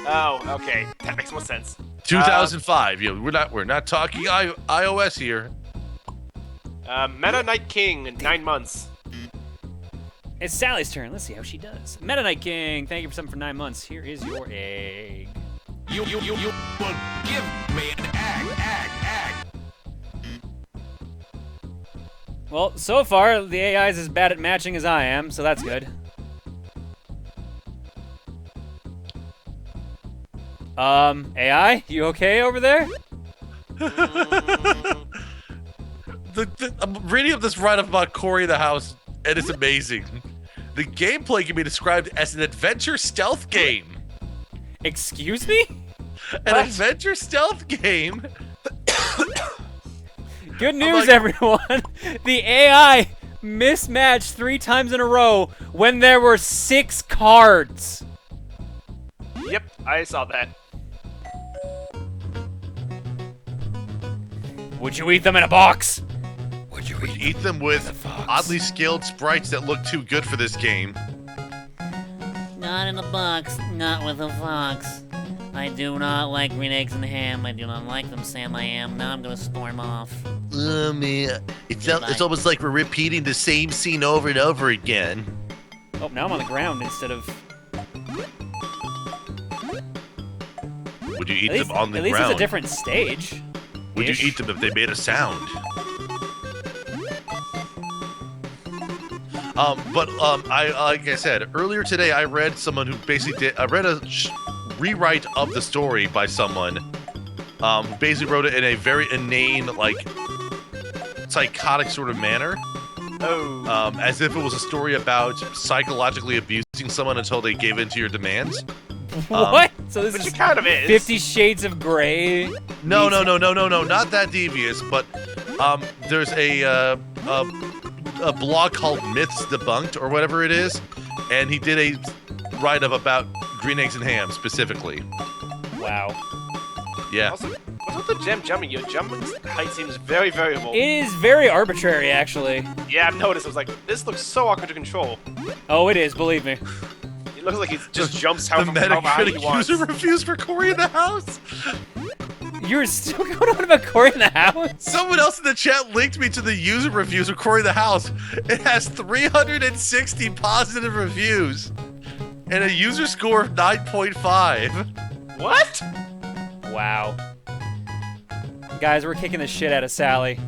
Oh, okay. That makes more sense. 2005. We're not talking iOS here. Meta Knight King, 9 months. It's Sally's turn. Let's see how she does. Meta Knight King, thank you for something for 9 months. Here is your egg. You will give me an egg. Well, so far, the AI is as bad at matching as I am, so that's good. AI, you okay over there? I'm reading up this write-up about Cory the House, and it's amazing. The gameplay can be described as an adventure stealth game. Excuse me? An adventure stealth game? Good news, everyone! The AI mismatched 3 times in a row when there were 6 cards. Yep, I saw that. Would you eat them in a box? Would you Eat them with oddly scaled sprites that look too good for this game. Not in a box, not with a fox. I do not like green eggs and ham. I do not like them, Sam. I am. Now I'm gonna storm off. Man, it's almost like we're repeating the same scene over and over again. Oh, now I'm on the ground instead of... Would you eat them on the At least ground? it's a different stage. Would you eat them if they made a sound? Like I said earlier today, I read someone who basically I read a rewrite of the story by someone who basically wrote it in a very inane, like, psychotic sort of manner. Oh. As if it was a story about psychologically abusing someone until they gave in to your demands. What? So this Which is it kind of is. 50 Shades of Grey? No, not that devious, but there's a blog called Myths Debunked or whatever it is, and he did a write-up about green eggs and ham specifically. Wow. Yeah. Also, what's with the gem jumping? Your jumping height seems very variable. It is very arbitrary, actually. Yeah, I've noticed. I was like, this looks so awkward to control. Oh, it is, believe me. It looks like he just jumps The however high he Metacritic wants. user reviews for Cory in the House. You're still going on about Cory in the House? Someone else in the chat linked me to the user reviews of Cory in the House. It has 360 positive reviews and a user score of 9.5. What? Wow. Guys, we're kicking the shit out of Sally.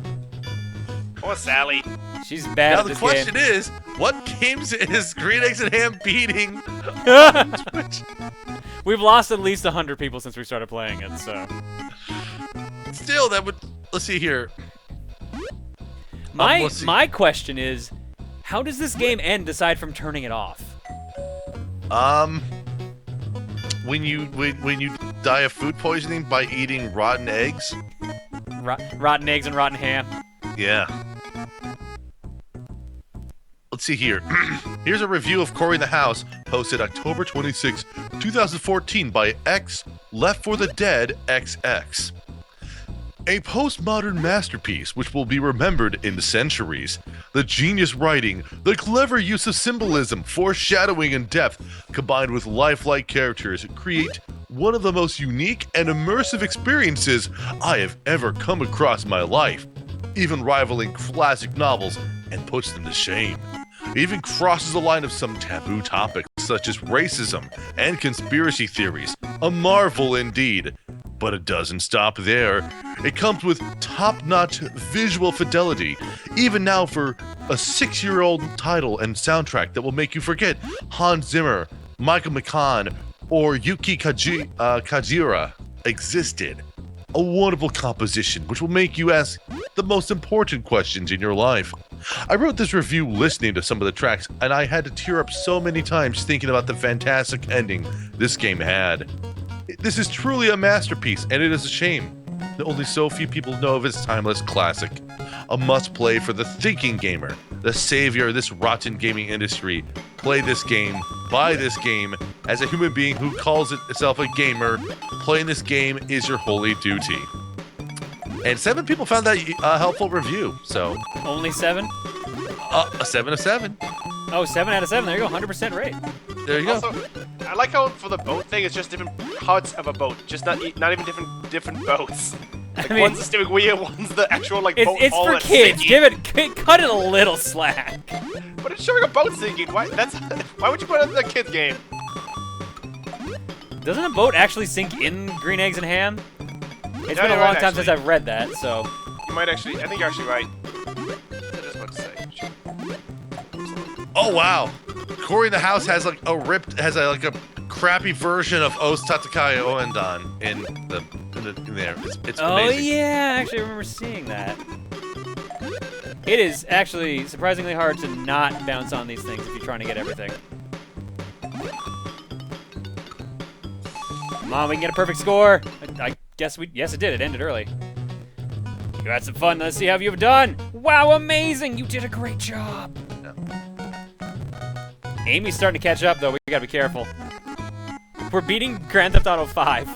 Poor Sally. She's bad Now at the this question game. is, what games is Green Eggs and Ham beating? We've lost at least 100 people since we started playing it, so... still, that would. Let's see here. My let's see. my question is, how does this game end aside from turning it off? When you die of food poisoning by eating rotten eggs. Rotten eggs and rotten ham. Yeah. Let's see here. Here's a review of Cory in the House, posted October 26, 2014 by X Left for the Dead XX. A postmodern masterpiece which will be remembered in centuries. The genius writing, the clever use of symbolism, foreshadowing, and depth, combined with lifelike characters, create one of the most unique and immersive experiences I have ever come across in my life, even rivaling classic novels and puts them to shame. It even crosses the line of some taboo topics such as racism and conspiracy theories. A marvel indeed. But it doesn't stop there. It comes with top-notch visual fidelity, even now for a 6-year-old title and soundtrack that will make you forget Hans Zimmer, Michael McCann, or Yuki Kajira existed. A wonderful composition which will make you ask the most important questions in your life. I wrote this review listening to some of the tracks, and I had to tear up so many times thinking about the fantastic ending this game had. This is truly a masterpiece, and it is a shame that only so few people know of its timeless classic. A must-play for the thinking gamer, the savior of this rotten gaming industry. Play this game, buy this game. As a human being who calls itself a gamer, playing this game is your holy duty. And 7 people found that a helpful review, so... Only 7? A 7 of 7. Oh, 7 out of 7. There you go. 100% rate. There you go. Also, I like how for the boat thing, it's just different parts of a boat, just not even different boats. Like I mean, one's the steering wheel, one's the actual boat it's hull for that's kids. sinking. Cut it a little slack. But it's showing a boat sinking. Why would you put it in a kid's game? Doesn't a boat actually sink in Green Eggs and Ham? It's Yeah, been a you're long right, time since actually. I've read that, so... You might actually. I think you're actually right. I just want to say. Oh wow, Cory in the House has like a crappy version of Os Tatakai Oendan in there. It's Oh amazing. yeah, actually I remember seeing that. It is actually surprisingly hard to not bounce on these things if you're trying to get everything. Come on, we can get a perfect score. I guess yes it did. It ended early. You had some fun. Let's see how you've done. Wow, amazing! You did a great job. Amy's starting to catch up, though. We gotta be careful. We're beating Grand Theft Auto 5.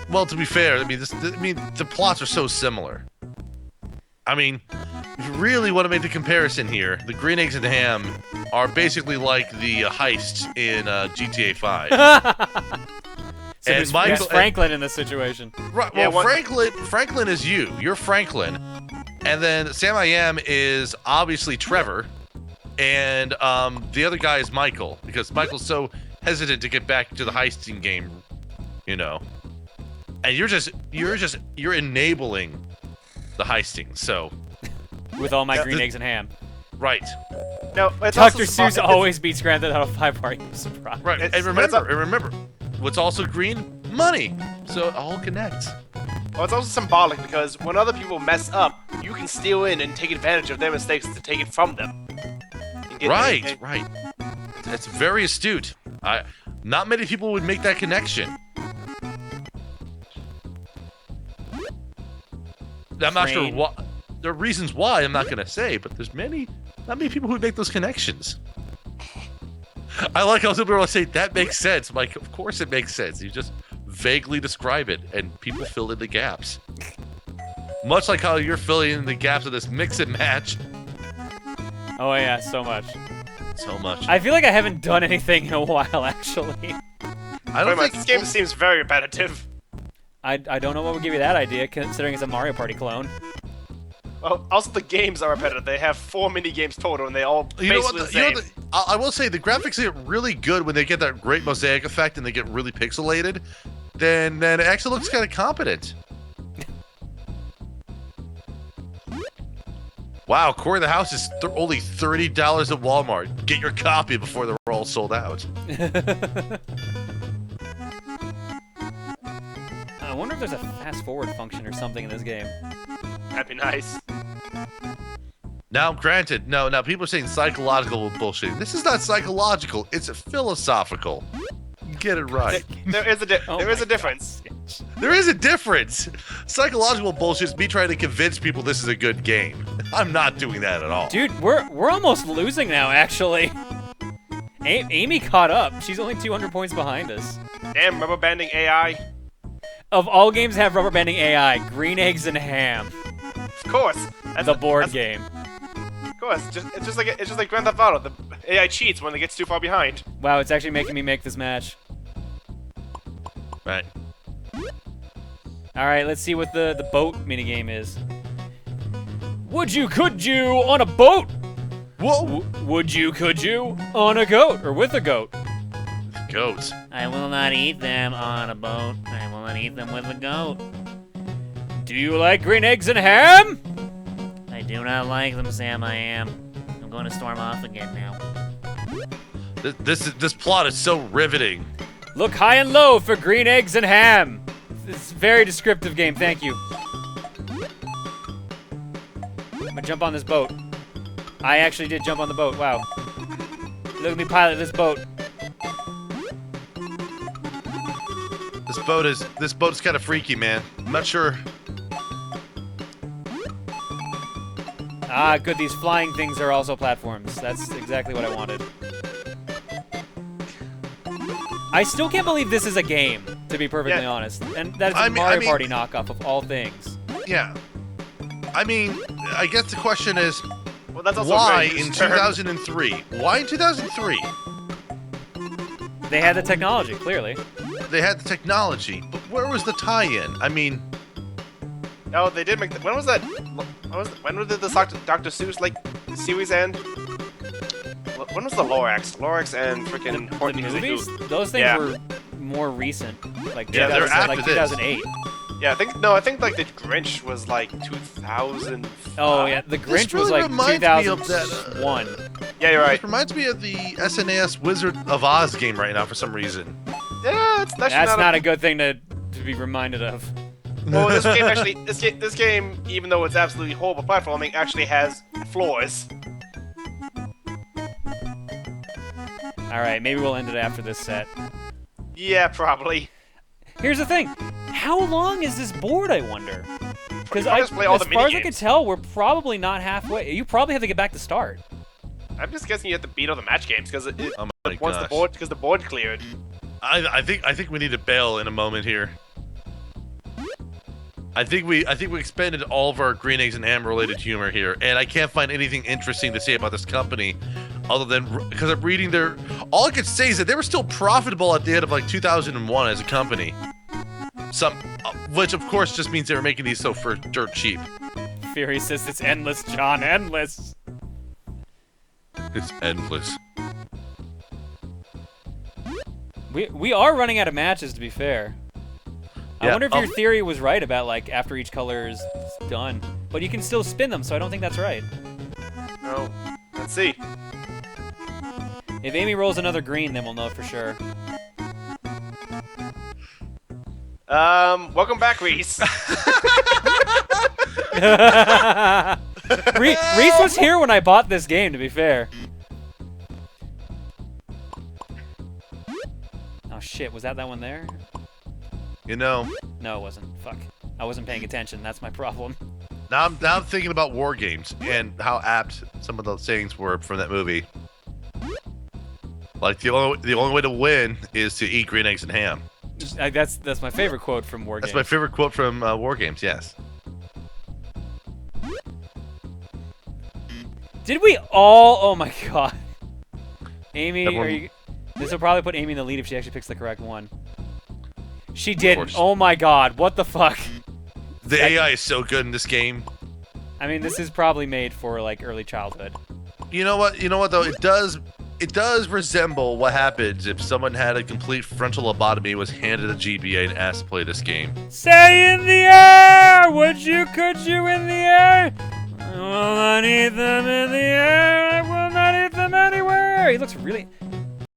Well, to be fair, I mean, the plots are so similar. I mean, if you really want to make the comparison here, the Green Eggs and Ham are basically like the heists in GTA 5. So And who's Michael- Franklin in this situation? Right. Yeah, Well, Franklin is you. You're Franklin, and then Sam I Am is obviously Trevor, and the other guy is Michael because Michael's so hesitant to get back to the heisting game, you know. And you're enabling the heisting. So With all my Green Eggs and Ham. right, No, it's Dr. also Seuss always beats Grand Theft Auto 5. Are you surprised? right. It's- And remember, what's also green? Money. So it all connects. Well, it's also symbolic because when other people mess up, you can steal in and take advantage of their mistakes to take it from them. And get- Right, and- right. That's very astute. Not many people would make that connection. I'm not sure Train. what. There are reasons why I'm not gonna say, but there's not many people who make those connections. I like how some people say that makes sense. I'm like, of course it makes sense. You just vaguely describe it, and people fill in the gaps. Much like how you're filling in the gaps of this mix and match. Oh yeah, so much. So much. I feel like I haven't done anything in a while, actually. I Wait, don't but think this game seems very repetitive. I don't know what would give you that idea, considering it's a Mario Party clone. Well, also the games are repetitive. They have 4 mini games total, and they all You know basically what? the same. I will say the graphics get really good when they get that great mosaic effect and they get really pixelated. Then it actually looks kind of competent. Wow, Cory the House is only $30 at Walmart. Get your copy before they're all sold out. I wonder if there's a fast forward function or something in this game. That'd be nice. Now, granted, now people are saying psychological bullshit. This is not psychological. It's philosophical. Get it right. There is a difference. There is a difference. Psychological bullshit is me trying to convince people this is a good game. I'm not doing that at all. Dude, we're almost losing now, actually. Amy caught up. She's only 200 points behind us. Damn, rubber banding AI. Of all games that have rubber banding AI, Green Eggs and Ham, Of course. the board game. Of course. It's just like Grand Theft Auto. The AI cheats when it gets too far behind. Wow, it's actually making me make this match. Right. All right, let's see what the boat minigame is. Would you, could you, on a boat? Whoa! Would you, could you, on a goat, or with a goat? Goats. I will not eat them on a boat. I will not eat them with a goat. Do you like green eggs and ham? I do not like them, Sam. I am. I'm going to storm off again now. This plot is so riveting. Look high and low for green eggs and ham. It's a very descriptive game, thank you. I'm gonna jump on this boat. I actually did jump on the boat, wow. Look at me pilot this boat. This boat is kind of freaky, man. I'm not sure. Ah, good, these flying things are also platforms. That's exactly what I wanted. I still can't believe this is a game, to be perfectly honest. And that is a Mario Party knockoff of all things. Yeah. I mean, I guess the question is, Well, that's also why very in used term. 2003? Why in 2003? They had the technology, clearly. They had the technology, but where was the tie-in? I mean, Oh, they did make. When was that? When did the Dr. Seuss like series end? When was the Lorax? Lorax and freaking The Horton movies? Those things Yeah. were more recent. Like, Yeah, they're 2000, like after this. 2008. Yeah, I think like the Grinch was like 2000. Oh, yeah, the Grinch really was like reminds me of 2001. Yeah, you're right. it reminds me of the SNES Wizard of Oz game right now for some reason. Yeah, it's actually That's not not a good thing to be reminded of. Well, this game actually, this game, even though it's absolutely horrible platforming, actually has flaws. Alright, maybe we'll end it after this set. Yeah, probably. Here's the thing. How long is this board, I wonder? Because Probably just play all as the far as I minigames. can tell, we're probably not halfway. You probably have to get back to start. I'm just guessing you have to beat all the match games because Oh my once gosh. the board cleared. I think we need to bail in a moment here. I think we expended all of our green eggs and ham related humor here, and I can't find anything interesting to say about this company, other than because I'm reading their. All I could say is that they were still profitable at the end of like 2001 as a company. Which of course just means they were making these so for dirt cheap. Fury says it's endless, John, endless. It's endless. We are running out of matches, to be fair. I Yeah, wonder if your theory was right about, like, after each color is done. But you can still spin them, so I don't think that's right. Oh, let's see. If Amy rolls another green, then we'll know for sure. Welcome back, Reese. Reese was here when I bought this game, to be fair. Oh shit, was that one there? You know, No, it wasn't. Fuck. I wasn't paying attention, that's my problem. now I'm thinking about war games and how apt some of the sayings were from that movie. Like the only way to win is to eat green eggs and ham. That's my favorite quote from War That's Games. my favorite quote from War Games. Yes. Did we all? Oh my god. Amy, Everyone- are you? This will probably put Amy in the lead if she actually picks the correct one. She didn't. course. Oh my god. What the fuck? The AI is so good in this game. I mean, this is probably made for like early childhood. You know what? You know what though? It does resemble what happens if someone had a complete frontal lobotomy, was handed a GBA, and asked to play this game. Say in the air! Would you, could you in the air? I will not eat them in the air. I will not eat them anywhere. He looks really.